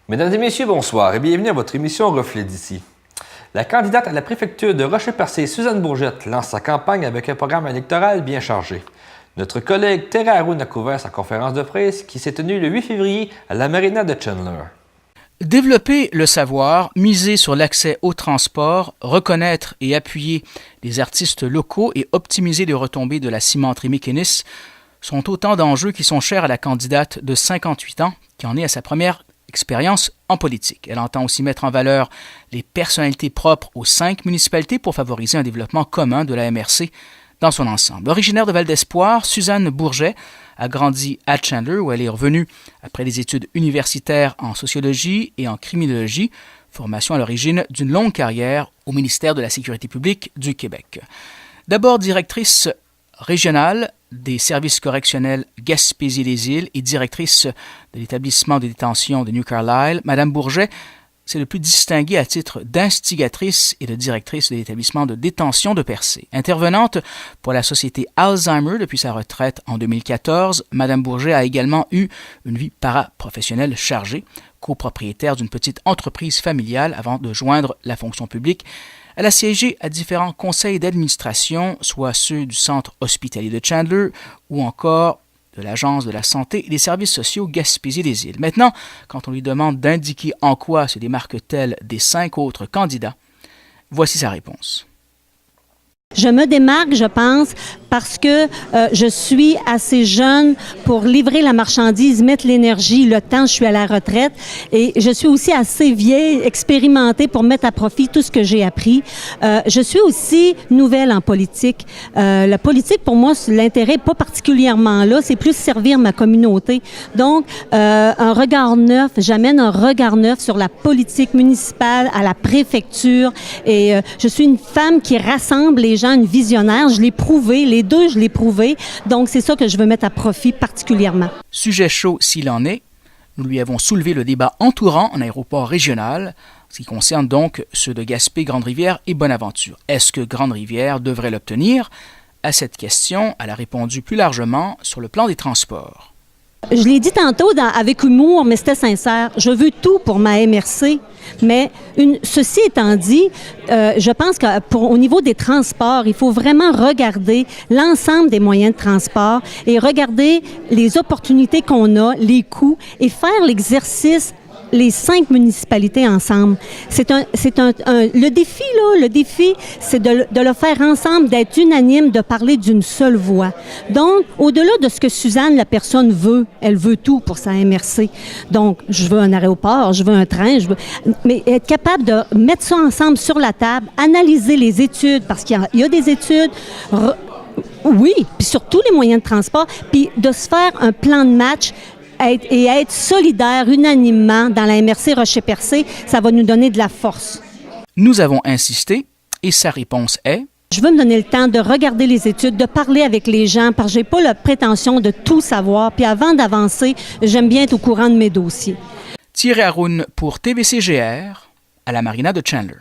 Mesdames et messieurs, bonsoir et bienvenue à votre émission Reflet d'ici. La candidate à la préfecture de Rocher-Percé, Suzanne Bourgette, lance sa campagne avec un programme électoral bien chargé. Notre collègue Terra Haroun a couvert sa conférence de presse qui s'est tenue le 8 février à la marina de Chandler. Développer le savoir, miser sur l'accès au transport, reconnaître et appuyer les artistes locaux et optimiser les retombées de la cimenterie mécaniste sont autant d'enjeux qui sont chers à la candidate de 58 ans qui en est à sa première expérience en politique. Elle entend aussi mettre en valeur les personnalités propres aux 5 municipalités pour favoriser un développement commun de la MRC dans son ensemble. Originaire de Val-d'Espoir, Suzanne Bourget a grandi à Chandler où elle est revenue après des études universitaires en sociologie et en criminologie, formation à l'origine d'une longue carrière au ministère de la Sécurité publique du Québec. D'abord directrice régionale des services correctionnels Gaspésie-les-Îles et directrice de l'établissement de détention de New Carlisle, Mme Bourget s'est le plus distinguée à titre d'instigatrice et de directrice de l'établissement de détention de Percé. Intervenante pour la société Alzheimer depuis sa retraite en 2014, Mme Bourget a également eu une vie paraprofessionnelle chargée, copropriétaire d'une petite entreprise familiale avant de joindre la fonction publique. Elle a siégé à différents conseils d'administration, soit ceux du Centre hospitalier de Chandler ou encore de l'Agence de la santé et des services sociaux Gaspésie-les-Îles. Maintenant, quand on lui demande d'indiquer en quoi se démarque-t-elle des 5 autres candidats, voici sa réponse. Je me démarque, je pense, parce que je suis assez jeune pour livrer la marchandise, mettre l'énergie, le temps, je suis à la retraite et je suis aussi assez vieille, expérimentée pour mettre à profit tout ce que j'ai appris. Je suis aussi nouvelle en politique. La politique, pour moi, l'intérêt n'est pas particulièrement là, c'est plus servir ma communauté. Donc, un regard neuf, j'amène un regard neuf sur la politique municipale à la préfecture et je suis une femme qui rassemble les gens, une visionnaire, je l'ai prouvé, les deux, je l'ai prouvé, donc c'est ça que je veux mettre à profit particulièrement. Sujet chaud s'il en est, nous lui avons soulevé le débat entourant un aéroport régional, ce qui concerne donc ceux de Gaspé, Grande-Rivière et Bonaventure. Est-ce que Grande-Rivière devrait l'obtenir? À cette question, elle a répondu plus largement sur le plan des transports. Je l'ai dit tantôt avec humour, mais c'était sincère. Je veux tout pour ma MRC, mais ceci étant dit, je pense qu'au niveau des transports, il faut vraiment regarder l'ensemble des moyens de transport et regarder les opportunités qu'on a, les coûts et faire l'exercice les 5 municipalités ensemble. Le défi, c'est de le faire ensemble, d'être unanime, de parler d'une seule voix. Donc, au-delà de ce que Suzanne, la personne veut, elle veut tout pour sa MRC. Donc, je veux un aéroport, je veux un train, mais être capable de mettre ça ensemble sur la table, analyser les études, parce qu'il y a des études. Oui, puis sur tous les moyens de transport, puis de se faire un plan de match et être solidaire unanimement dans la MRC Rocher-Percé, ça va nous donner de la force. Nous avons insisté et sa réponse est: je veux me donner le temps de regarder les études, de parler avec les gens, parce que j'ai pas la prétention de tout savoir. Puis avant d'avancer, j'aime bien être au courant de mes dossiers. Thierry Haroun pour TVCGR à la marina de Chandler.